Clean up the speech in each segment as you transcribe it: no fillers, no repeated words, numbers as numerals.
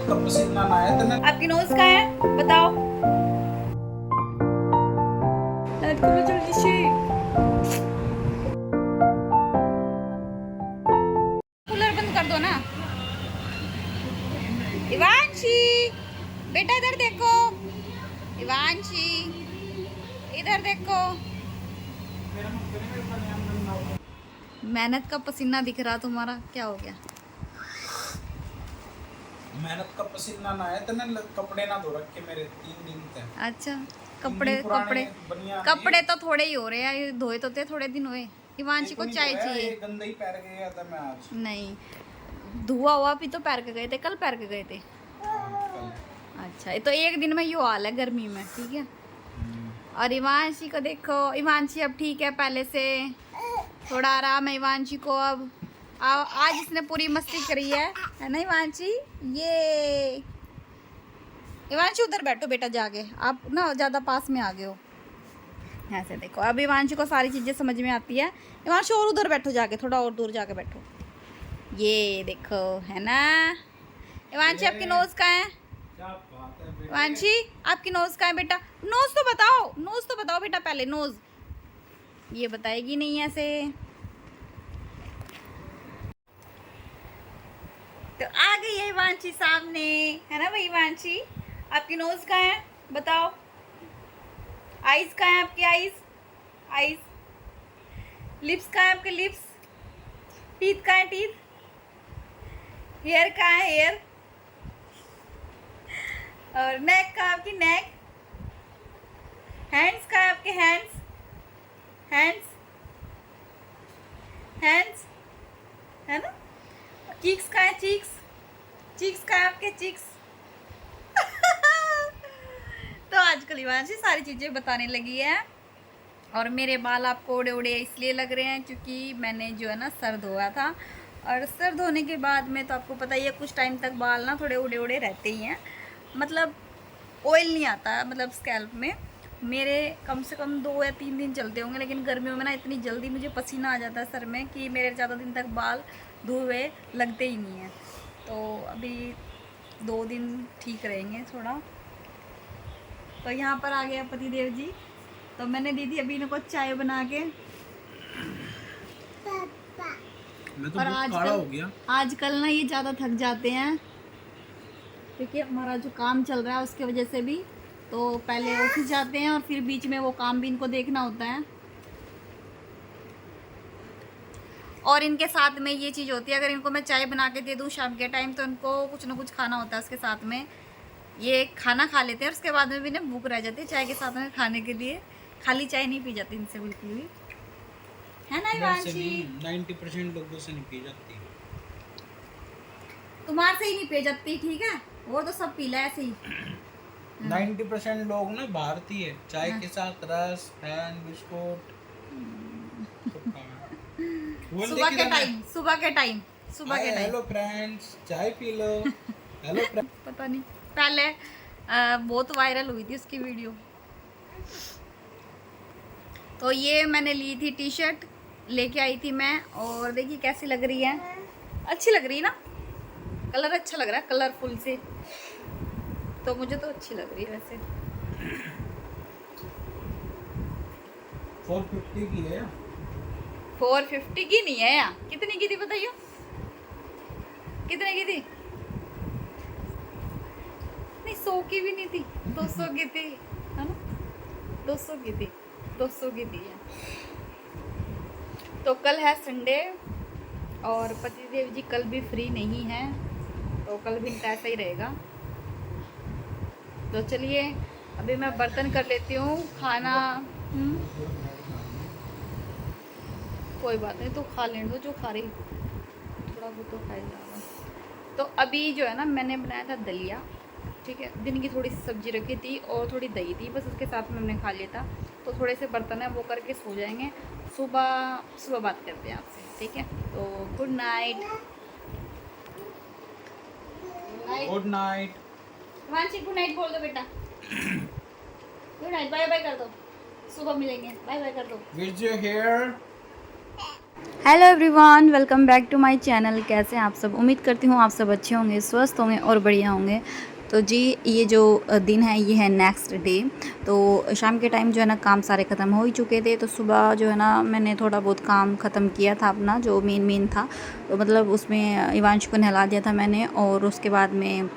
का पसीना ना आए तने। आपकी नोज कहाँ है बताओ। लाइट करो जल्दी से। कूलर बंद कर दो ना। इवांशी बेटा इधर देखो। इवांशी इधर देखो। मेहनत का पसीना दिख रहा तुम्हारा, क्या हो गया? मेहनत का पसीना ना आए तने कपड़े ना धो रखे मेरे 3 दिन तक। अच्छा, 3 कपड़े दिन पुराने कपड़े बनियान कपड़े ये। तो थोड़े ही हो रहे हैं, ये धोए तो थे थोड़े दिन हुए। ये इवांशी तो को नहीं चाय धोया, चाहिए। ये गंदा ही पैर गया था मैं आज। नहीं, धुआ हुआ भी तो पैर के गए थे, कल पैर के गए थे। हाँ, कल। अच्छा, ये तो एक दिन में यो हाल है गर्मी में, ठीक है। और इवांशी को देखो, इवांशी अब ठीक है पहले से, थोड़ा आराम है इवांशी को अब। आज इसने पूरी मस्ती करी है ना इवांशी? ये इवांशी उधर बैठो बेटा जाके, आप ना ज़्यादा पास में आ गए हो। ऐसे देखो, अब इवांशी को सारी चीज़ें समझ में आती है। इवांशी और उधर बैठो जाके, थोड़ा और दूर जाके बैठो। ये देखो, है ना। इवांशी आपकी नोज कहाँ है? क्या बात है बेटे। इवांशी आपकी नोज कहाँ है बेटा? नोज तो बताओ, नोज तो बताओ बेटा पहले, नोज। ये बताएगी नहीं ऐसे। तो आ गई है इवांशी सामने, है ना भाई इवांशी? आपकी नोज कहाँ है बताओ। आइज कहाँ है आपकी? Eyes, eyes. लिप्स कहाँ है आपके? लिप्स। टीथ कहाँ है? टीथ। हेयर कहाँ है? हेयर। और नेक कहाँ है आपकी? नेक। हैंड्स कहाँ है आपके? हैंड्स, हैंड्स, हैंड्स, है ना। चीक्स कहाँ है? चीक्स, चीक्स कहाँ है आपके? चीक्स। तो आजकल इवांशी सारी चीज़ें बताने लगी है। और मेरे बाल आपको उड़े उड़े इसलिए लग रहे हैं क्योंकि मैंने जो है ना सर धोया था, और सर धोने के बाद में तो आपको पता ही है कुछ टाइम तक बाल ना थोड़े उड़े उड़े रहते ही हैं। मतलब ऑयल नहीं आता मतलब स्कैल्प में। मेरे कम से कम 2 या 3 दिन चलते होंगे, लेकिन गर्मियों में ना इतनी जल्दी मुझे पसीना आ जाता है सर में कि मेरे ज़्यादा दिन तक बाल धोए हुए लगते ही नहीं हैं। तो अभी 2 दिन ठीक रहेंगे थोड़ा। तो यहाँ पर आ गया पतिदेव जी, तो मैंने दी थी अभी इनको चाय बना के। मैं तो और बहुत काला हो गया। आजकल ना ये ज़्यादा थक जाते हैं क्योंकि हमारा जो काम चल रहा है उसके वजह से भी। तो पहले ऑफिस जाते हैं और फिर बीच में वो काम भी इनको देखना होता है। और इनके साथ में ये चीज़ होती है, अगर इनको मैं चाय बना के दे दूँ शाम के टाइम तो इनको कुछ ना कुछ खाना होता है उसके साथ में। ये खाना खा लेते हैं और उसके बाद में भी ना भूख रह जाती है चाय के साथ में खाने के लिए। खाली चाय नहीं पी जाती इनसे बिल्कुल भी, है ना इवांशी? 90% लोगों से नहीं पी जाती। तुम्हारे से ही नहीं पी जाती, ठीक है, वो तो सब पी ला ऐसे ही। 90% लोग ना भारतीय चाय के साथ रस पैन बिस्कुट सब खाना। सुबह के टाइम, सुबह के टाइम, सुबह के टाइम। हेलो फ्रेंड्स, चाय पी लो। हेलो पता नहीं, पहले बहुत वायरल हुई थी उसकी वीडियो। तो ये मैंने ली थी टी शर्ट, लेके आई थी मैं, और देखिए कैसी लग रही है। अच्छी लग रही है ना, कलर अच्छा लग रहा है कलरफुल से, तो मुझे तो अच्छी लग रही है वैसे। 450 की है। 450 की नहीं है यार, कितनी की थी बताइए? कितने की थी? नहीं 100 की भी नहीं थी, 200 की थी, है ना। 200 की थी, 200 की थी है। तो कल है संडे और पतिदेव जी कल भी फ्री नहीं है, तो कल भी इनका ऐसा ही रहेगा। तो चलिए अभी मैं बर्तन कर लेती हूँ खाना। कोई बात नहीं, तो खा लेने दो जो खा रही, थोड़ा बहुत तो खाई जाएगा। तो अभी जो है ना मैंने बनाया था दलिया, ठीक है। दिन की थोड़ी सी सब्जी रखी थी और थोड़ी दही थी, बस उसके साथ में हमने खा लिया था। तो थोड़े से बर्तन है वो करके सो जाएंगे, सुबह सुबह बात करते हैं आपसे, ठीक है। तो गुड नाइट। Good night. वांची गुड नाइट बोल दो बेटा। गुड नाइट, बाय बाय कर दो, सुबह मिलेंगे, बाय बाय कर दो। विज योर हेयर। Hello everyone, welcome back to my channel. कैसे हैं आप सब? उम्मीद करती हूँ आप सब अच्छे होंगे, स्वस्थ होंगे और बढ़िया होंगे। तो जी, ये जो दिन है ये है नेक्स्ट डे। तो शाम के टाइम जो है ना काम सारे ख़त्म हो ही चुके थे। तो सुबह जो है ना मैंने थोड़ा बहुत काम ख़त्म किया था अपना, जो मेन था। तो मतलब उसमें इवांश को नहला दिया था मैंने, और उसके बाद में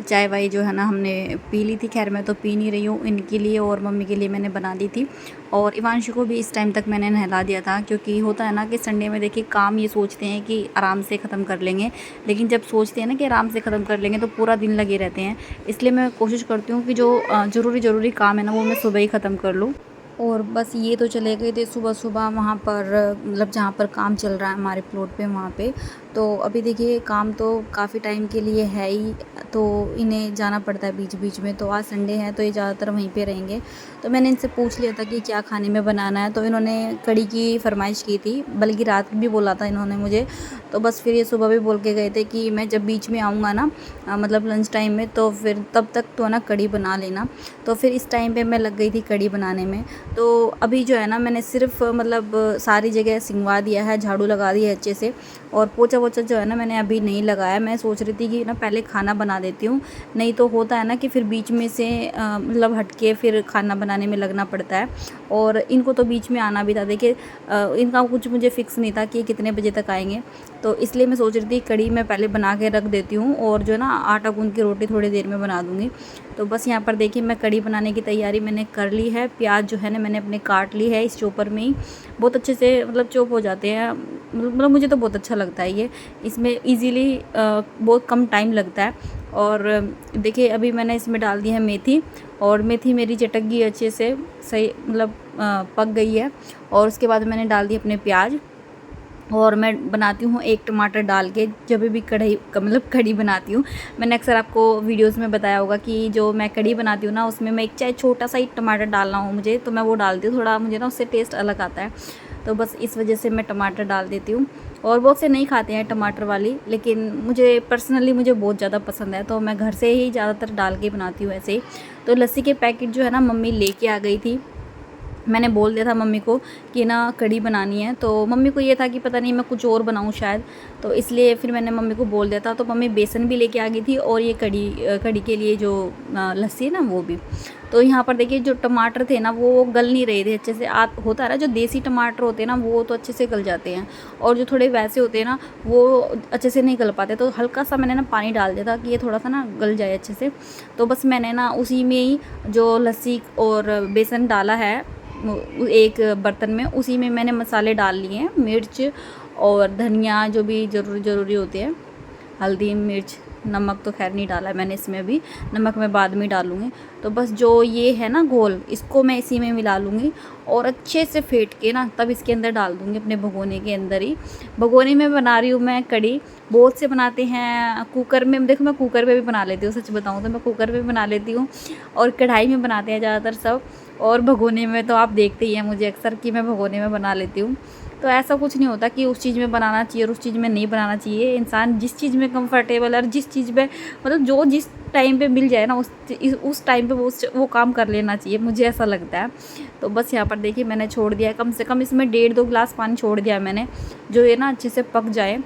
चाय वाय जो है ना हमने पी ली थी। खैर मैं तो पी नहीं रही हूँ, इनके लिए और मम्मी के लिए मैंने बना दी थी। और इवांशु को भी इस टाइम तक मैंने नहला दिया था, क्योंकि होता है ना कि संडे में देखिए काम ये सोचते हैं कि आराम से ख़त्म कर लेंगे, लेकिन जब सोचते हैं ना कि आराम से ख़त्म कर लेंगे तो पूरा दिन लगे रहते हैं। इसलिए मैं कोशिश करती हूँ कि जो ज़रूरी काम है ना वो मैं सुबह ही ख़त्म कर लूँ। और बस ये तो चले गए थे सुबह सुबह वहाँ पर, मतलब जहाँ पर काम चल रहा है हमारे प्लॉट पे वहाँ पे। तो अभी देखिए काम तो काफ़ी टाइम के लिए है ही, तो इन्हें जाना पड़ता है बीच बीच में। तो आज संडे है तो ये ज़्यादातर वहीं पे रहेंगे। तो मैंने इनसे पूछ लिया था कि क्या खाने में बनाना है, तो इन्होंने कड़ी की फरमाइश की थी, बल्कि रात भी बोला था इन्होंने मुझे। तो बस फिर ये सुबह भी बोल के गए थे कि मैं जब बीच में आऊँगा ना, मतलब लंच टाइम में, तो फिर तब तक तो ना कड़ी बना लेना। तो फिर इस टाइम पे मैं लग गई थी कड़ी बनाने में। तो अभी जो है ना मैंने सिर्फ मतलब सारी जगह सिंगवा दिया है, झाड़ू लगा दी है अच्छे से, और पोछा वोछा जो है ना मैंने अभी नहीं लगाया। मैं सोच रही थी कि ना पहले खाना बना देती हूँ, नहीं तो होता है ना कि फिर बीच में से मतलब हट के फिर खाना बनाने में लगना पड़ता है। और इनको तो बीच में आना भी था। देखिए इनका कुछ मुझे फ़िक्स नहीं था कि कितने बजे तक आएंगे, तो इसलिए मैं सोच रही थी कड़ी मैं पहले बना के रख देती हूँ, और जो है ना आटा गूँध की रोटी थोड़ी देर में बना दूँगी। तो बस यहाँ पर देखिए मैं कड़ी बनाने की तैयारी मैंने कर ली है। प्याज जो है ना मैंने अपने काट ली है, इस चॉपर में ही बहुत अच्छे से मतलब चॉप हो जाते हैं। मतलब मुझे तो बहुत अच्छा लगता है ये, इसमें इजीली बहुत कम टाइम लगता है। और देखिए अभी मैंने इसमें डाल दी है मेथी, और मेथी मेरी चटक गई अच्छे से, सही मतलब पक गई है। और उसके बाद मैंने डाल दी अपने प्याज, और मैं बनाती हूँ एक टमाटर डाल के जब भी कढ़ाई मतलब कढ़ी बनाती हूँ। मैंने अक्सर आपको वीडियोस में बताया होगा कि जो मैं कढ़ी बनाती हूँ ना उसमें मैं एक चाहे छोटा सा ही टमाटर डालना हो मुझे, तो मैं वो डालती हूँ। थोड़ा मुझे ना उससे टेस्ट अलग आता है, तो बस इस वजह से मैं टमाटर डाल देती हूँ। और बहुत से नहीं खाते हैं टमाटर वाली, लेकिन मुझे पर्सनली मुझे बहुत ज़्यादा पसंद है, तो मैं घर से ही ज़्यादातर डाल के बनाती हूँ ऐसे ही। तो लस्सी के पैकेट जो है ना मम्मी लेके आ गई थी। मैंने बोल दिया था मम्मी को कि ना कढ़ी बनानी है, तो मम्मी को ये था कि पता नहीं मैं कुछ और बनाऊँ शायद, तो इसलिए फिर मैंने मम्मी को बोल दिया था। तो मम्मी बेसन भी लेके आ गई थी, और ये कढ़ी के लिए जो लस्सी है ना वो भी। तो यहाँ पर देखिए जो टमाटर थे ना वो गल नहीं रहे थे अच्छे से। होता है ना जो देसी टमाटर होते हैं ना वो तो अच्छे से गल जाते हैं, और जो थोड़े वैसे होते हैं ना वो अच्छे से नहीं गल पाते। तो हल्का सा मैंने ना पानी डाल दिया था कि ये थोड़ा सा ना गल जाए अच्छे से। तो बस मैंने ना उसी में ही जो लस्सी और बेसन डाला है एक बर्तन में, उसी में मैंने मसाले डाल लिए हैं, मिर्च और धनिया जो भी ज़रूरी होते हैं, हल्दी मिर्च, नमक तो खैर नहीं डाला है मैंने इसमें, अभी नमक मैं बाद में डालूँगी। तो बस जो ये है ना घोल, इसको मैं इसी में मिला लूँगी, और अच्छे से फेंट के ना तब इसके अंदर डाल दूँगी अपने भगोने के अंदर ही। भगोने में बना रही हूँ मैं कड़ी। बहुत से बनाते हैं कुकर में, देखो मैं कुकर पे भी बना लेती हूँ, सच बताऊँ तो मैं कुकर पे बना लेती हूँ, और कढ़ाई में बनाते हैं ज़्यादातर सब। और भगोने में तो आप देखते ही हैं मुझे अक्सर कि मैं भगोने में बना लेती हूँ। तो ऐसा कुछ नहीं होता कि उस चीज़ में बनाना चाहिए और उस चीज़ में नहीं बनाना चाहिए। इंसान जिस चीज़ में कंफर्टेबल है और जिस चीज़ में मतलब जो जिस टाइम पे मिल जाए ना उस टाइम पे वो काम कर लेना चाहिए, मुझे ऐसा लगता है। तो बस यहाँ पर देखिए मैंने छोड़ दिया है, कम से कम इसमें 1.5-2 गिलास पानी छोड़ दिया है मैंने, जो ये ना अच्छे से पक जाए,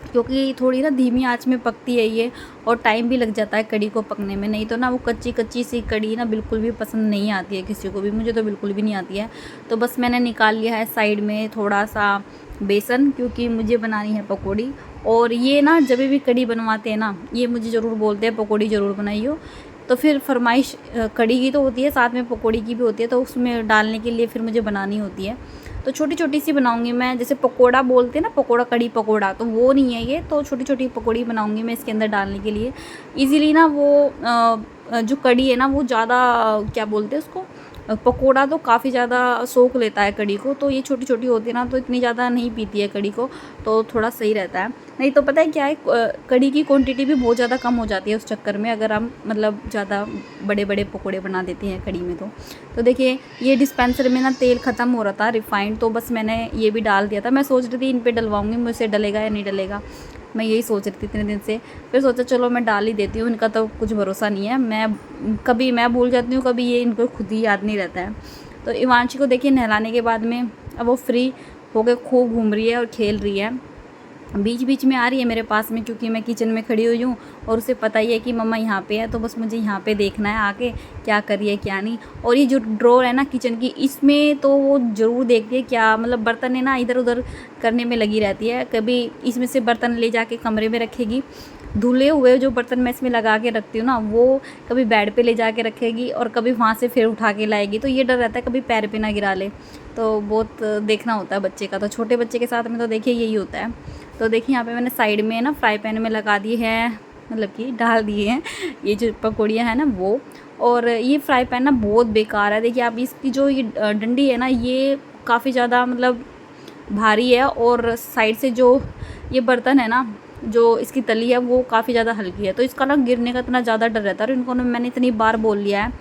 क्योंकि थोड़ी ना धीमी आंच में पकती है ये, और टाइम भी लग जाता है कड़ी को पकने में। नहीं तो ना वो कच्ची कच्ची सी कड़ी ना बिल्कुल भी पसंद नहीं आती है किसी को भी, मुझे तो बिल्कुल भी नहीं आती है। तो बस मैंने निकाल लिया है साइड में थोड़ा सा बेसन, क्योंकि मुझे बनानी है पकौड़ी। और ये ना जब भी कड़ी बनवाते हैं ना ये मुझे ज़रूर बोलते हैं पकौड़ी ज़रूर बनाइयो। तो फिर फरमाइश कड़ी की तो होती है, साथ में पकौड़ी की भी होती है, तो उसमें डालने के लिए फिर मुझे बनानी होती है। तो छोटी छोटी सी बनाऊंगी मैं, जैसे पकोड़ा बोलते हैं ना, पकोड़ा कड़ी पकोड़ा, तो वो नहीं है ये। तो छोटी छोटी पकौड़ी बनाऊंगी मैं इसके अंदर डालने के लिए इजीली ना। वो जो कड़ी है ना वो ज़्यादा क्या बोलते हैं उसको, पकोड़ा तो काफ़ी ज़्यादा सोख लेता है कड़ी को, तो ये छोटी छोटी होती है ना तो इतनी ज़्यादा नहीं पीती है कड़ी को, तो थोड़ा सही रहता है। नहीं तो पता है क्या है, कड़ी की क्वांटिटी भी बहुत ज़्यादा कम हो जाती है उस चक्कर में, अगर हम मतलब ज़्यादा बड़े बड़े पकोड़े बना देते हैं कड़ी में। तो देखिए ये डिस्पेंसर में ना तेल ख़त्म हो रहा था रिफाइंड, तो बस मैंने ये भी डाल दिया था। मैं सोच रही थी इन पे डलवाऊँगी, मुझसे डलेगा या नहीं डलेगा, मैं यही सोच रही थी इतने दिन से। फिर सोचा चलो मैं डाल ही देती हूँ, इनका तो कुछ भरोसा नहीं है, कभी मैं भूल जाती हूँ, कभी ये इनको खुद ही याद नहीं रहता है। तो इवांशी को देखिए नहलाने के बाद में अब वो फ्री होके खूब घूम रही है और खेल रही है। बीच बीच में आ रही है मेरे पास में, क्योंकि मैं किचन में खड़ी हुई हूँ और उसे पता ही है कि मम्मा यहाँ पे है, तो बस मुझे यहाँ पे देखना है आके क्या कर रही है क्या नहीं। और ये जो ड्रॉर है ना किचन की, इसमें तो वो ज़रूर देखती है क्या, मतलब बर्तन है ना इधर उधर करने में लगी रहती है। कभी इसमें से बर्तन ले जाके कमरे में रखेगी, धुले हुए जो बर्तन मैं इसमें लगा के रखती हूँ ना, वो कभी बेड पे ले जाके रखेगी और कभी वहाँ से फिर उठा के लाएगी। तो ये डर रहता है कभी पैर पे ना गिरा ले, तो बहुत देखना होता है बच्चे का। तो छोटे बच्चे के साथ में तो देखिए यही होता है। तो देखिए यहाँ पे मैंने साइड में ना फ्राई पैन में लगा दी है, मतलब कि डाल दिए हैं ये जो पकौड़ियाँ हैं ना वो। और ये फ्राई पैन ना बहुत बेकार है। देखिए आप इसकी जो ये डंडी है ना, ये काफ़ी ज़्यादा मतलब भारी है, और साइड से जो ये बर्तन है ना, जो इसकी तली है वो काफ़ी ज़्यादा हल्की है। तो इसका ना गिरने का इतना ज़्यादा डर रहता है। और इनको मैंने इतनी बार बोल लिया है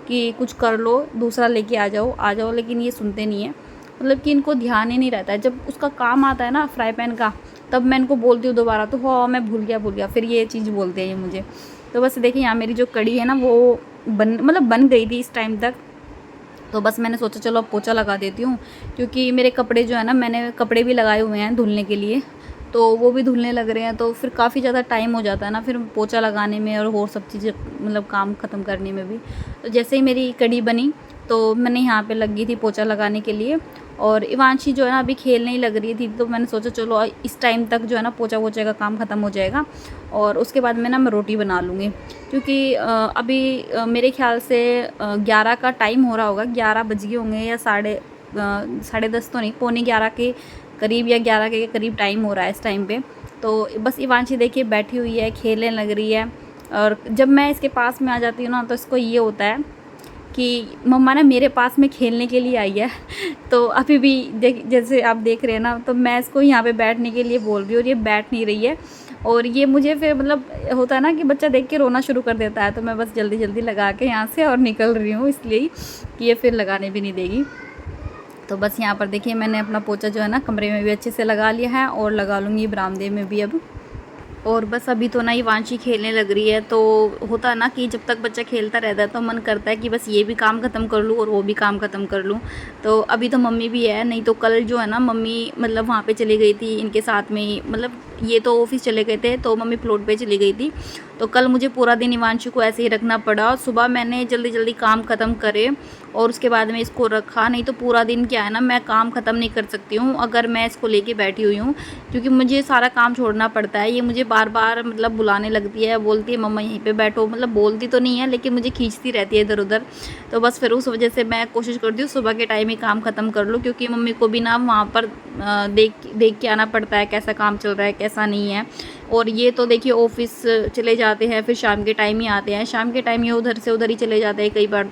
कि कुछ कर लो, दूसरा लेके आ जाओ, लेकिन ये सुनते नहीं है। मतलब कि इनको ध्यान ही नहीं रहता है। जब उसका काम आता है ना फ्राई पैन का, तब मैं इनको बोलती हूँ दोबारा, तो हाँ मैं भूल गया, फिर ये चीज़ बोलते हैं ये मुझे। तो बस देखिए यहाँ मेरी जो कड़ी है ना वो बन गई थी इस टाइम तक। तो बस मैंने सोचा चलो अब पोछा लगा देती हूँ, क्योंकि मेरे कपड़े जो है ना, मैंने कपड़े भी लगाए हुए हैं धुलने के लिए, तो वो भी धुलने लग रहे हैं। तो फिर काफ़ी ज़्यादा टाइम हो जाता है ना फिर पोछा लगाने में और सब चीज़ें मतलब काम ख़त्म करने में भी। तो जैसे ही मेरी कड़ी बनी तो मैंने यहाँ पे लगी थी पोछा लगाने के लिए, और इवांशी जो है ना अभी खेलने ही लग रही थी। तो मैंने सोचा चलो इस टाइम तक जो है ना पोछा वोछे का काम ख़त्म हो जाएगा, और उसके बाद मैं रोटी बना लूँगी। क्योंकि अभी मेरे ख्याल से 11 का टाइम हो रहा होगा, 11 बज गए होंगे, या 10:30 तो नहीं, 11:15 के करीब या 11 के करीब टाइम हो रहा है इस टाइम पे। तो बस इवांशी देखिए बैठी हुई है, खेलने लग रही है। और जब मैं इसके पास में आ जाती हूँ ना, तो इसको ये होता है कि मम्मा ना मेरे पास में खेलने के लिए आई है। तो अभी भी जैसे आप देख रहे हैं ना, तो मैं इसको यहाँ पे बैठने के लिए बोल रही हूँ और ये बैठ नहीं रही है। और ये मुझे फिर मतलब होता है ना कि बच्चा देख के रोना शुरू कर देता है, तो मैं बस जल्दी जल्दी लगा के यहाँ से और निकल रही हूँ, इसलिए कि ये फिर लगाने भी नहीं देगी। तो बस यहाँ पर देखिए मैंने अपना पोछा जो है ना कमरे में भी अच्छे से लगा लिया है, और लगा लूँगी बरामदे में भी अब। और बस अभी तो ना इवांशी खेलने लग रही है। तो होता है ना कि जब तक बच्चा खेलता रहता है तो मन करता है कि बस ये भी काम ख़त्म कर लूँ और वो भी काम ख़त्म कर लूँ। तो अभी तो मम्मी भी है, नहीं तो कल जो है ना मम्मी मतलब वहाँ पे चली गई थी इनके साथ में ही, मतलब ये तो ऑफिस चले गए थे तो मम्मी प्लॉट पे चली गई थी। तो कल मुझे पूरा दिन इवांशु को ऐसे ही रखना पड़ा। सुबह मैंने जल्दी जल्दी काम ख़त्म करे और उसके बाद में इसको रखा, नहीं तो पूरा दिन क्या है ना मैं काम ख़त्म नहीं कर सकती हूँ अगर मैं इसको लेके बैठी हुई हूँ, क्योंकि मुझे सारा काम छोड़ना पड़ता है। ये मुझे बार बार मतलब बुलाने लगती है, बोलती है मम्मा यहीं पे बैठो, मतलब बोलती तो नहीं है लेकिन मुझे खींचती रहती है इधर उधर। तो बस फिर उस वजह से मैं कोशिश करती हूँ सुबह के टाइम ही काम ख़त्म कर लूँ, क्योंकि मम्मी को भी ना वहाँ पर देख के आना पड़ता है कैसा काम चल रहा है कैसा नहीं है। और ये तो देखिए ऑफिस चले जाते हैं, फिर शाम के टाइम ही आते हैं, शाम के टाइम ये उधर से उधर ही चले जाते हैं कई बार।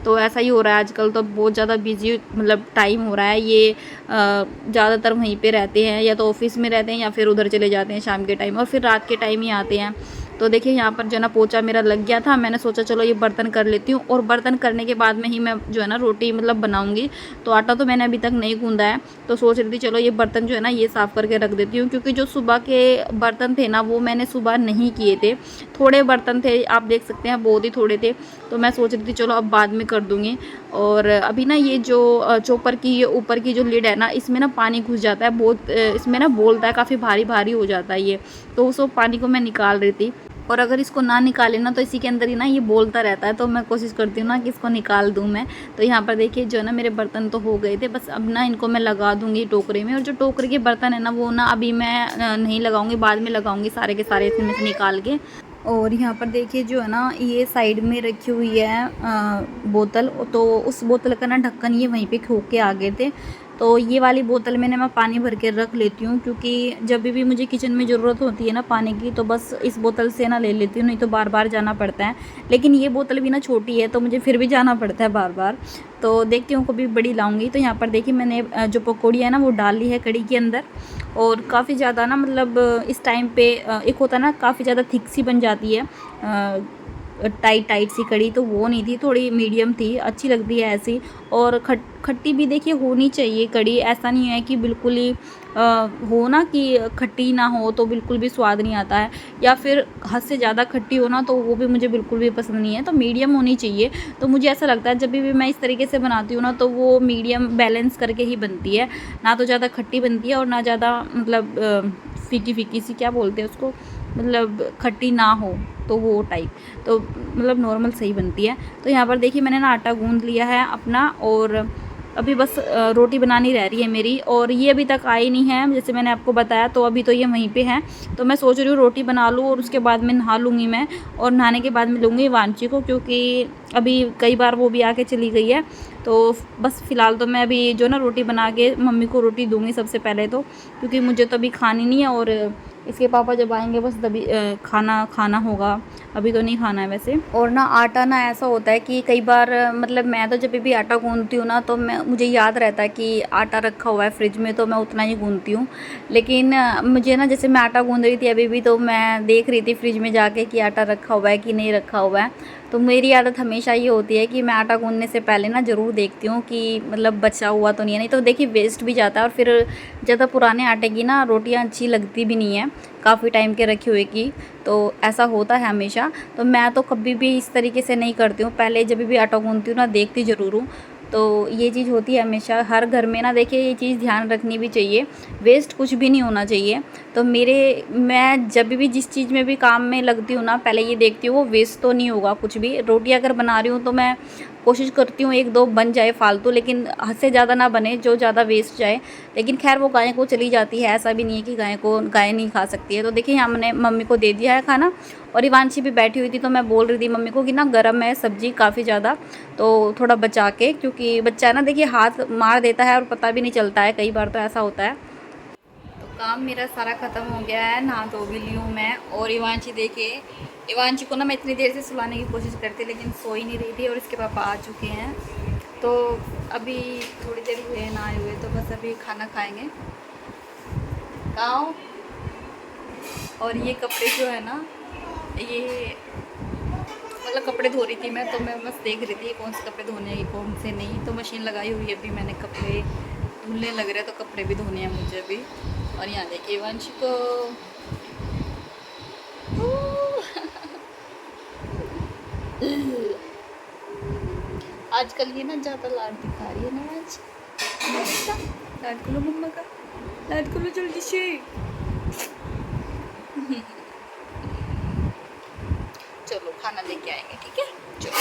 तो ऐसा ही हो रहा है आजकल, तो बहुत ज़्यादा बिजी मतलब टाइम हो रहा है। ये ज़्यादातर वहीं पे रहते हैं, या तो ऑफिस में रहते हैं या फिर उधर चले जाते हैं शाम के टाइम, और फिर रात के टाइम ही आते हैं। तो देखिए यहाँ पर जो है ना पोछा मेरा लग गया था, मैंने सोचा चलो ये बर्तन कर लेती हूँ, और बर्तन करने के बाद में ही मैं जो है ना रोटी मतलब बनाऊँगी। तो आटा तो मैंने अभी तक नहीं गूंदा है, तो सोच रही थी चलो ये बर्तन जो है ना ये साफ़ करके रख देती हूँ, क्योंकि जो सुबह के बर्तन थे ना वो मैंने सुबह नहीं किए थे, थोड़े बर्तन थे आप देख सकते हैं बहुत ही थोड़े थे। तो मैं सोच रही थी चलो अब बाद में कर दूँगी। और अभी ना ये जो चॉपर की ये ऊपर की जो लिड है ना इसमें ना पानी घुस जाता है बहुत, इसमें ना बोलता है काफ़ी भारी भारी हो जाता है ये, तो उस पानी को मैं निकाल रही थी। और अगर इसको ना निकाले ना तो इसी के अंदर ही ना ये बोलता रहता है, तो मैं कोशिश करती हूँ ना कि इसको निकाल दूँ मैं। तो यहाँ पर देखिए जो है ना मेरे बर्तन तो हो गए थे, बस अब ना इनको मैं लगा दूँगी टोकरे में। और जो टोकरे के बर्तन है ना वो ना अभी मैं नहीं लगाऊँगी, बाद में लगाऊँगी सारे के सारे इसमें से निकाल के। और यहाँ पर देखिए जो है ना ये साइड में रखी हुई है बोतल, तो उस बोतल का ना ढक्कन ये वहीं पे खो के आ गए थे। तो ये वाली बोतल में ना मैं पानी भर के रख लेती हूँ, क्योंकि जब भी मुझे किचन में ज़रूरत होती है ना पानी की तो बस इस बोतल से ना ले लेती हूँ, नहीं तो बार बार जाना पड़ता है। लेकिन ये बोतल भी ना छोटी है तो मुझे फिर भी जाना पड़ता है बार बार, तो देखती हूँ कभी बड़ी लाऊंगी। तो यहाँ पर देखिए मैंने जो पकौड़ी है ना वो डाल ली है कड़ी के अंदर, और काफ़ी ज़्यादा ना मतलब इस टाइम पे एक होता है ना काफ़ी ज़्यादा थिक सी बन जाती है टाइट टाइट सी कड़ी, तो वो नहीं थी, थोड़ी मीडियम थी, अच्छी लगती है ऐसी। और खट्टी भी देखिए होनी चाहिए कड़ी, ऐसा नहीं है कि बिल्कुल ही हो ना कि खट्टी ना हो तो बिल्कुल भी स्वाद नहीं आता है, या फिर हद से ज़्यादा खट्टी हो ना तो वो भी मुझे बिल्कुल भी पसंद नहीं है। तो मीडियम होनी चाहिए। तो मुझे ऐसा लगता है जब भी मैं इस तरीके से बनाती हूँ ना तो वो मीडियम बैलेंस करके ही बनती है, ना तो ज़्यादा खट्टी बनती है और ना ज़्यादा मतलब फीकी फीकी सी, क्या बोलते हैं उसको, मतलब खट्टी ना हो, तो वो टाइप, तो मतलब नॉर्मल सही बनती है। तो यहाँ पर देखिए मैंने ना आटा गूंद लिया है अपना, और अभी बस रोटी बनानी रह रही है मेरी, और ये अभी तक आई नहीं है जैसे मैंने आपको बताया, तो अभी तो ये वहीं पे है। तो मैं सोच रही हूँ रोटी बना लूँ और उसके बाद में नहा लूँगी मैं, और नहाने के बाद में लूँगी वांची को, क्योंकि अभी कई बार वो भी आके चली गई है। तो बस फ़िलहाल तो मैं अभी जो ना रोटी बना के मम्मी को रोटी दूँगी सबसे पहले तो, क्योंकि मुझे तो अभी खानी नहीं है, और इसके पापा जब आएंगे बस तभी खाना होगा, अभी तो नहीं खाना है वैसे। और ना आटा ना ऐसा होता है कि कई बार मतलब मैं तो जब भी आटा गूंदती हूँ ना तो मुझे याद रहता है कि आटा रखा हुआ है फ्रिज में, तो मैं उतना ही गूंदती हूँ। लेकिन मुझे ना, जैसे मैं आटा गूंद रही थी अभी भी, तो मैं देख रही थी फ्रिज में जाके कि आटा रखा हुआ है कि नहीं रखा हुआ है। तो मेरी आदत हमेशा ये होती है कि मैं आटा गूंदने से पहले ना ज़रूर देखती हूँ कि मतलब बचा हुआ तो नहीं है, नहीं तो देखिए वेस्ट भी जाता है, और फिर ज़्यादा पुराने आटे की ना रोटियाँ अच्छी लगती भी नहीं है, काफ़ी टाइम के रखे हुए की। तो ऐसा होता है हमेशा। तो मैं तो कभी भी इस तरीके से नहीं करती हूँ, पहले जब भी आटा गूंदती हूँ ना देखती ज़रूर हूँ। तो ये चीज़ होती है हमेशा हर घर में ना, देखिए ये चीज़ ध्यान रखनी भी चाहिए, वेस्ट कुछ भी नहीं होना चाहिए। तो मैं जब भी जिस चीज़ में भी काम में लगती हूँ ना, पहले ये देखती हूँ वो वेस्ट तो नहीं होगा कुछ भी। रोटी अगर बना रही हूँ तो मैं कोशिश करती हूँ एक दो बन जाए फालतू, लेकिन हद से ज़्यादा ना बने जो ज़्यादा वेस्ट जाए। लेकिन खैर वो गाय को चली जाती है, ऐसा भी नहीं है कि गाय नहीं खा सकती है। तो देखिए यहाँ मैंने मम्मी को दे दिया है खाना, और इवांशी भी बैठी हुई थी, तो मैं बोल रही थी मम्मी को कि ना गर्म है सब्ज़ी काफ़ी ज़्यादा, तो थोड़ा बचा के, क्योंकि बच्चा है ना देखिए हाथ मार देता है और पता भी नहीं चलता है, कई बार तो ऐसा होता है। तो काम मेरा सारा ख़त्म हो गया है, नहा धो भी ली हूँ मैं। और इवांशी देखिए, इवांशी को ना मैं इतनी देर से सुलाने की कोशिश करती, लेकिन सो ही नहीं रही थी, और इसके पापा आ चुके हैं। तो अभी थोड़ी देर हुए नहाए हुए, तो बस अभी खाना खाएंगे। खाओ। और ये कपड़े जो है ना, ये मतलब कपड़े धो रही थी मैं, तो मैं बस देख रही थी कौन से कपड़े धोने हैं कौन से नहीं। तो मशीन लगाई हुई है अभी मैंने, कपड़े धुलने लग रहे हैं, तो कपड़े भी धोने हैं मुझे अभी। और यहाँ देखिए वंश को आजकल ये ना ज़्यादा लाड दिखा रही है ना, आज लाड करो मम्मा का, लाड करो जल्दी से। चलो खाना लेके आएंगे, ठीक है, चलो।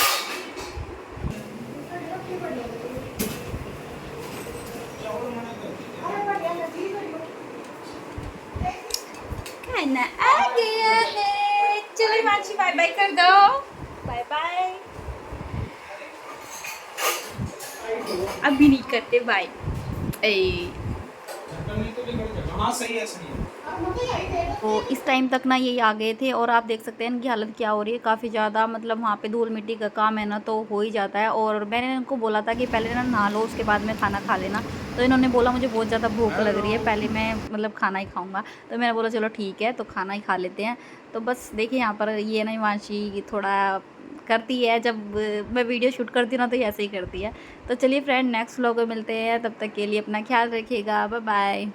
खाना आ गया है, चलो माची बाय बाय कर दो, बाय बाय। अभी नहीं करते बाय। हाँ सही है, सही है। तो इस टाइम तक ना ये आ गए थे, और आप देख सकते हैं इनकी हालत क्या हो रही है, काफ़ी ज़्यादा मतलब वहाँ पे धूल मिट्टी का काम है ना, तो हो ही जाता है। और मैंने इनको बोला था कि पहले ना नहा लो, उसके बाद में खाना खा लेना। तो इन्होंने बोला मुझे बहुत ज़्यादा भूख लग रही है, पहले मैं मतलब खाना ही खाऊंगा। तो मैंने बोला चलो ठीक है, तो खाना ही खा लेते हैं। तो बस देखिए यहाँ पर ये ना हिमांशी थोड़ा करती है, जब मैं वीडियो शूट करती हूँ ना तो ये ऐसे ही करती है। तो चलिए फ्रेंड, नेक्स्ट व्लॉग में मिलते हैं, तब तक के लिए अपना ख्याल रखिएगा, बाय बाय।